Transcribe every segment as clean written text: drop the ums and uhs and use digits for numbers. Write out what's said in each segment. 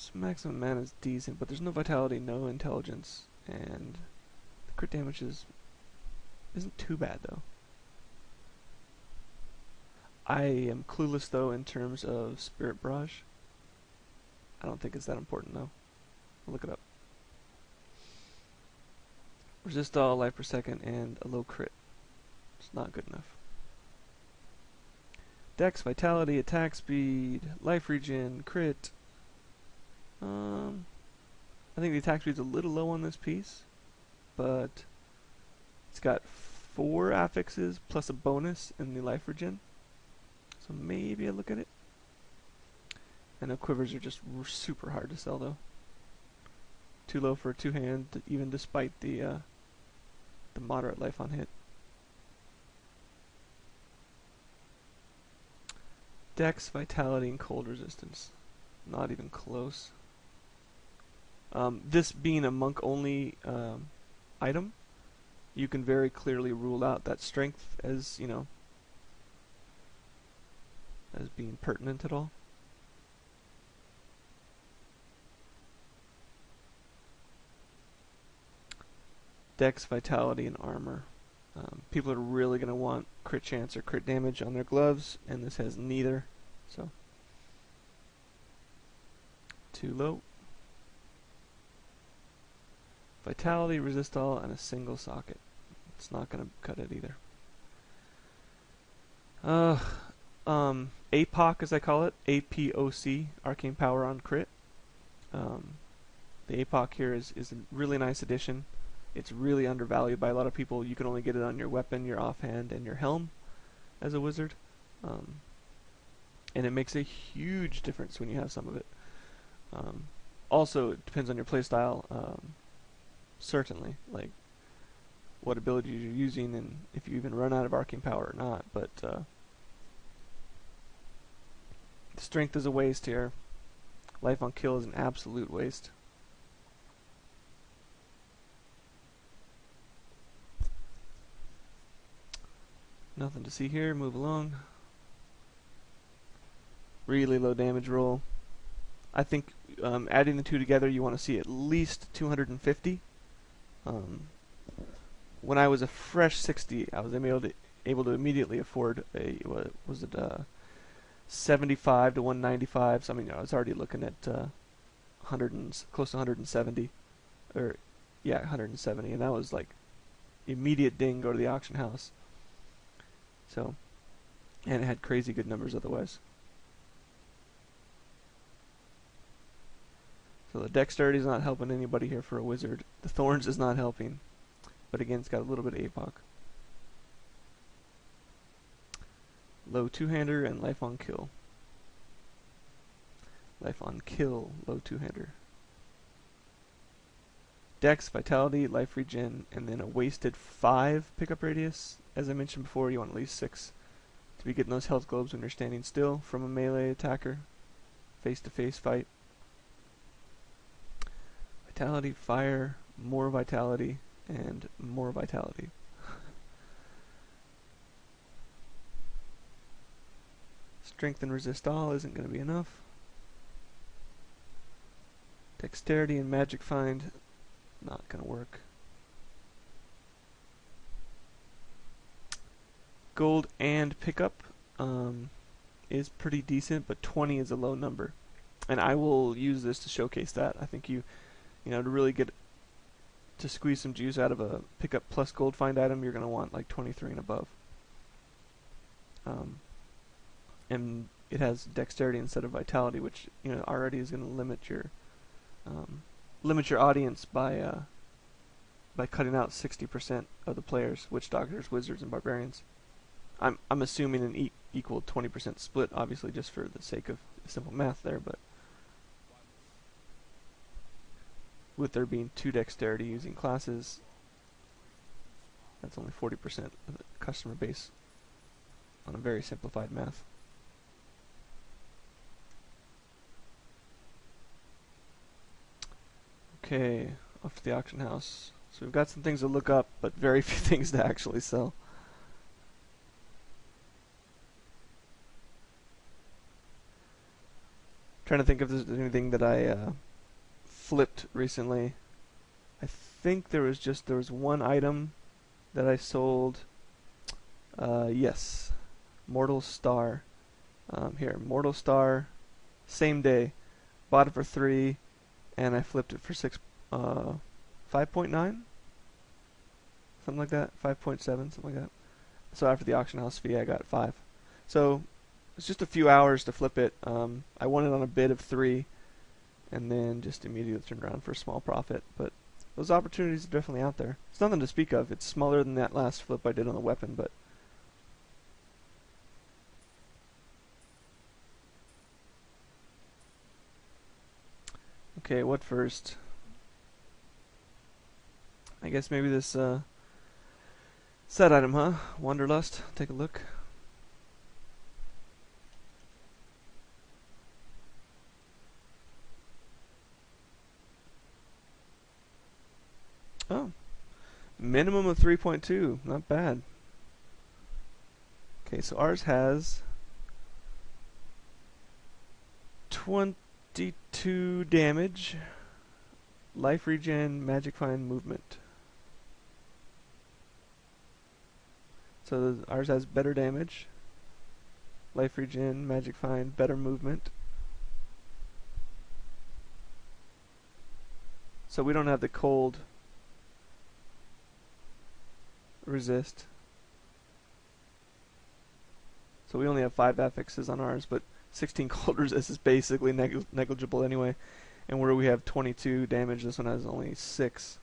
Its maximum mana is decent, but there's no vitality, no intelligence, and the crit damage isn't too bad though. I am clueless though in terms of Spirit Barrage. I don't think it's that important though. I'll look it up. Resist all, life per second, and a low crit. It's not good enough. Dex, vitality, attack speed, life regen, crit. I think the attack speed's a little low on this piece, but it's got 4 affixes plus a bonus in the life regen. So maybe I look at it. I know quivers are just super hard to sell though. Too low for a 2-hand, even despite the moderate life on hit. Dex, vitality, and cold resistance. Not even close. This being a monk-only item, you can very clearly rule out that strength as, you know, as being pertinent at all. Dex, vitality, and armor. People are really going to want crit chance or crit damage on their gloves, and this has neither, so too low. Vitality, resist all, and a single socket. It's not going to cut it either. APOC, as I call it, APOC, Arcane Power on crit. The APOC here is a really nice addition. It's really undervalued by a lot of people. You can only get it on your weapon, your offhand, and your helm as a wizard. And it makes a huge difference when you have some of it. Also, it depends on your playstyle, certainly, like what abilities you're using and if you even run out of arcane power or not. But strength is a waste here. Life on kill is an absolute waste. Nothing to see here. Move along. Really low damage roll. I think adding the two together, you want to see at least 250. When I was a fresh 60, I was able to immediately afford a, what was it, 75 to 195. So I mean, I was already looking at close to 170, or yeah, 170, and that was like immediate ding. Go to the auction house. So, and it had crazy good numbers otherwise. So the dexterity is not helping anybody here for a wizard. The thorns is not helping, but again, it's got a little bit of APOC. Low two-hander and life on kill. Life on kill, low two-hander. Dex, vitality, life regen, and then a wasted 5 pickup radius. As I mentioned before, you want at least 6 to be getting those health globes when you're standing still from a melee attacker. Face-to-face fight. Vitality, fire, more vitality, and more vitality. Strength and resist all isn't going to be enough. Dexterity and magic find, not going to work. Gold and pickup is pretty decent, but 20 is a low number. And I will use this to showcase that. I think you know, to really get to squeeze some juice out of a pickup plus gold find item, you're going to want like 23 and above. And it has dexterity instead of vitality, which, you know, already is going to limit your audience by cutting out 60% of the players, witch doctors, wizards, and barbarians. I'm assuming an equal 20% split, obviously, just for the sake of simple math there, but with there being 2 dexterity using classes, that's only 40% of the customer base on a very simplified math. Okay, off to the auction house. So we've got some things to look up, but very few things to actually sell. Trying to think if there's anything that I flipped recently. I think there was one item that I sold. Yes, Mortal Star. Here, Mortal Star, same day. Bought it for 3, and I flipped it for 5.9, something like that. 5.7, something like that. So after the auction house fee, I got 5. So it's just a few hours to flip it. I won it on a bid of 3, and then just immediately turned around for a small profit. But those opportunities are definitely out there. It's nothing to speak of. It's smaller than that last flip I did on the weapon, but okay, what first? I guess maybe this set item, huh? Wanderlust. Take a look. Oh, minimum of 3.2. Not bad. Okay, so ours has 22 damage, life regen, magic find, movement. So ours has better damage, life regen, magic find, better movement. So we don't have the cold resist. So we only have 5 affixes on ours, but 16 cold resist is basically negligible anyway. And where we have 22 damage, this one has only 6.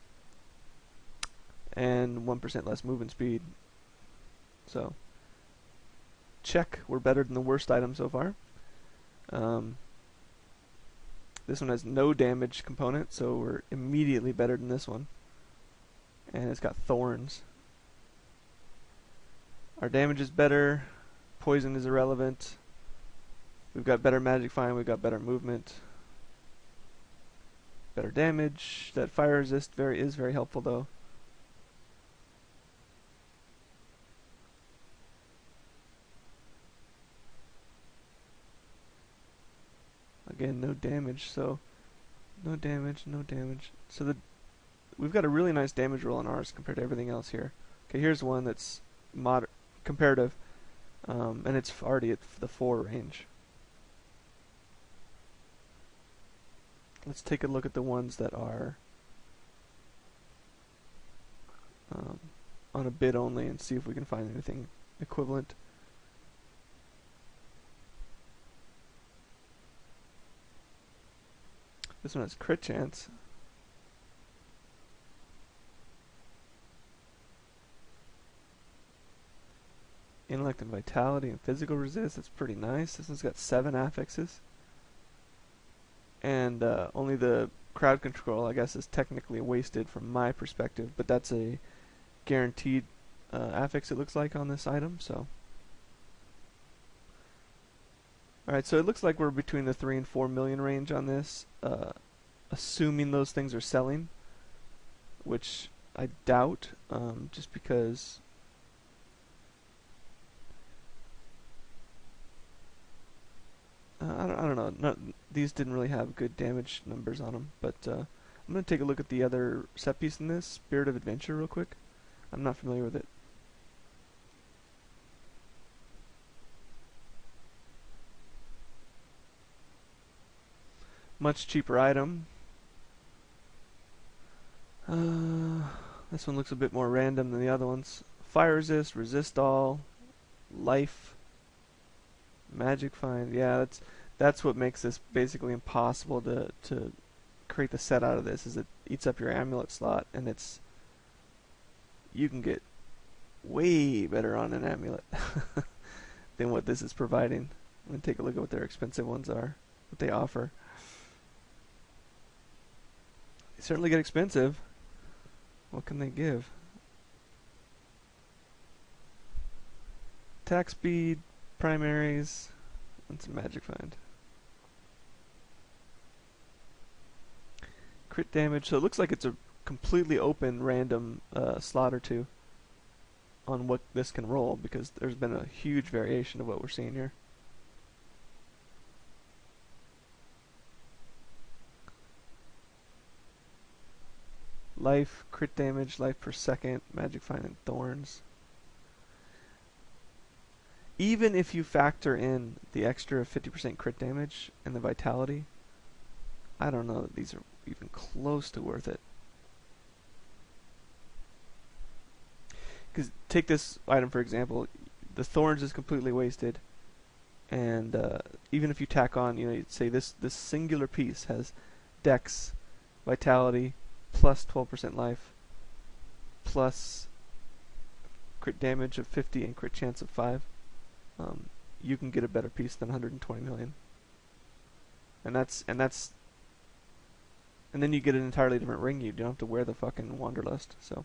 And 1% less movement speed. So, check, we're better than the worst item so far. This one has no damage component, so we're immediately better than this one. And it's got thorns. Our damage is better. Poison is irrelevant. We've got better magic find, we've got better movement. Better damage. That fire resist is very helpful though. Again, no damage, so no damage, no damage. So we've got a really nice damage roll on ours compared to everything else here. Okay, here's one that's comparative, and it's already at the 4 range. Let's take a look at the ones that are on a bid only and see if we can find anything equivalent. This one has crit chance. Intellect and vitality and physical resist. That's pretty nice. This one's got 7 affixes. And only the crowd control, I guess, is technically wasted from my perspective, but that's a guaranteed affix, it looks like, on this item. So, alright, so it looks like we're between the 3 and 4 million range on this, assuming those things are selling, which I doubt, just because I don't know. These didn't really have good damage numbers on them, but I'm going to take a look at the other set piece in this, Spirit of Adventure, real quick. I'm not familiar with it. Much cheaper item. This one looks a bit more random than the other ones. Fire resist, resist all, life, magic find. Yeah, that's what makes this basically impossible to create the set out of this. Is it eats up your amulet slot, and you can get way better on an amulet than what this is providing. I'm gonna take a look at what their expensive ones are, what they offer. They certainly get expensive. What can they give? Attack speed, primaries, and some magic find. Crit damage, so it looks like it's a completely open random slot or two on what this can roll, because there's been a huge variation of what we're seeing here. life, crit damage, life per second, magic find, and thorns. Even if you factor in the extra 50% crit damage and the vitality, I don't know that these are even close to worth it. Because take this item for example, the thorns is completely wasted, and even if you tack on, you'd say this singular piece has dex, vitality, plus 12% life, plus crit damage of 50 and crit chance of 5. You can get a better piece than 120 million, and then you get an entirely different ring. You don't have to wear the fucking Wanderlust. So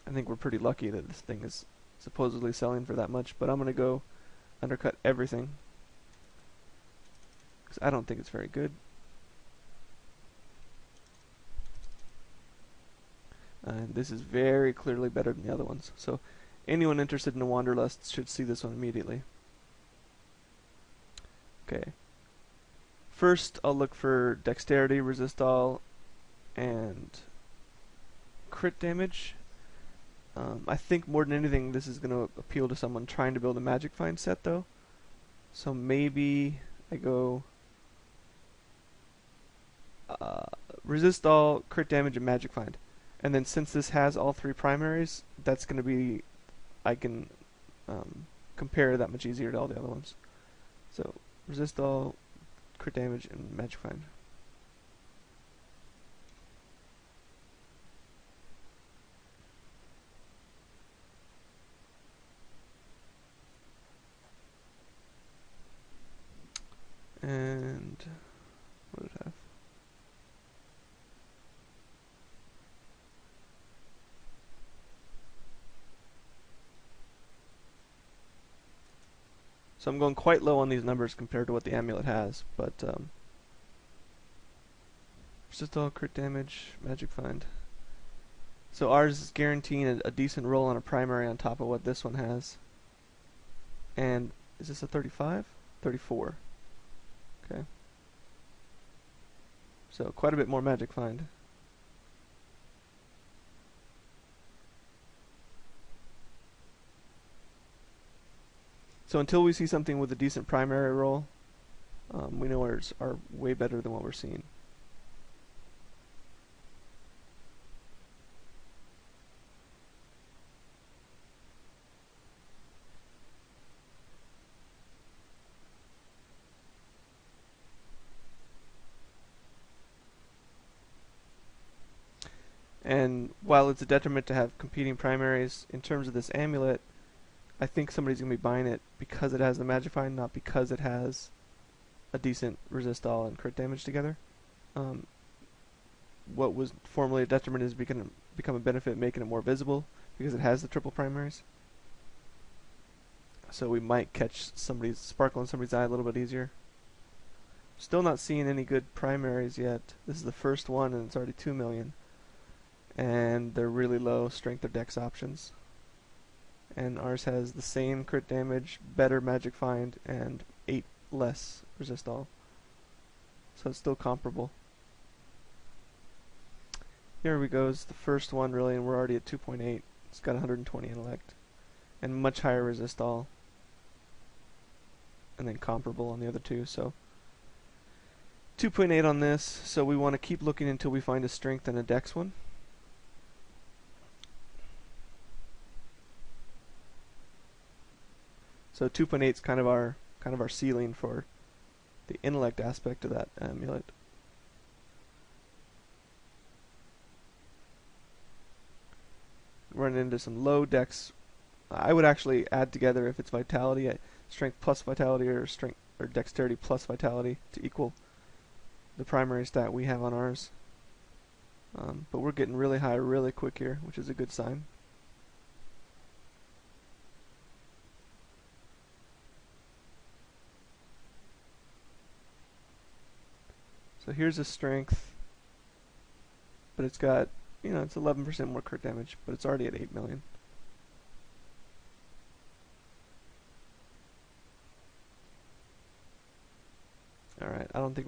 I think we're pretty lucky that this thing is supposedly selling for that much. But I'm gonna go undercut everything because I don't think it's very good. And this is very clearly better than the other ones. So anyone interested in a Wanderlust should see this one immediately. Okay. First, I'll look for dexterity, resist all, and crit damage. I think more than anything, this is going to appeal to someone trying to build a Magic Find set, though. So maybe I go resist all, crit damage, and Magic Find. And then since this has all 3 primaries, that's going to be, I can compare that much easier to all the other ones. So resist all, crit damage, and Magic Find. And what did it have? So I'm going quite low on these numbers compared to what the amulet has, but just all crit damage, Magic Find. So ours is guaranteeing a decent roll on a primary on top of what this one has. And is this a 35? 34. Okay. So quite a bit more Magic Find. So until we see something with a decent primary roll, we know ours are way better than what we're seeing. And while it's a detriment to have competing primaries, in terms of this amulet, I think somebody's going to be buying it because it has the Magic Find, not because it has a decent resist all and crit damage together. What was formerly a detriment is become a benefit, making it more visible because it has the triple primaries. So we might catch somebody's sparkle in somebody's eye a little bit easier. Still not seeing any good primaries yet. This is the first one and it's already 2 million. And they're really low strength or dex options. And ours has the same crit damage, better Magic Find, and 8 less resist all. So it's still comparable. Here we go, is the first one really, and we're already at 2.8. It's got 120 intellect. And much higher resist all. And then comparable on the other two, so 2.8 on this, so we want to keep looking until we find a strength and a dex one. So 2.8 is kind of our ceiling for the intellect aspect of that amulet. Running into some low dex. I would actually add together if it's vitality, strength plus vitality, or strength or dexterity plus vitality to equal the primary stat we have on ours. But we're getting really high really quick here, which is a good sign. So here's a strength, but it's got, it's 11% more crit damage, but it's already at 8 million. Alright, I don't think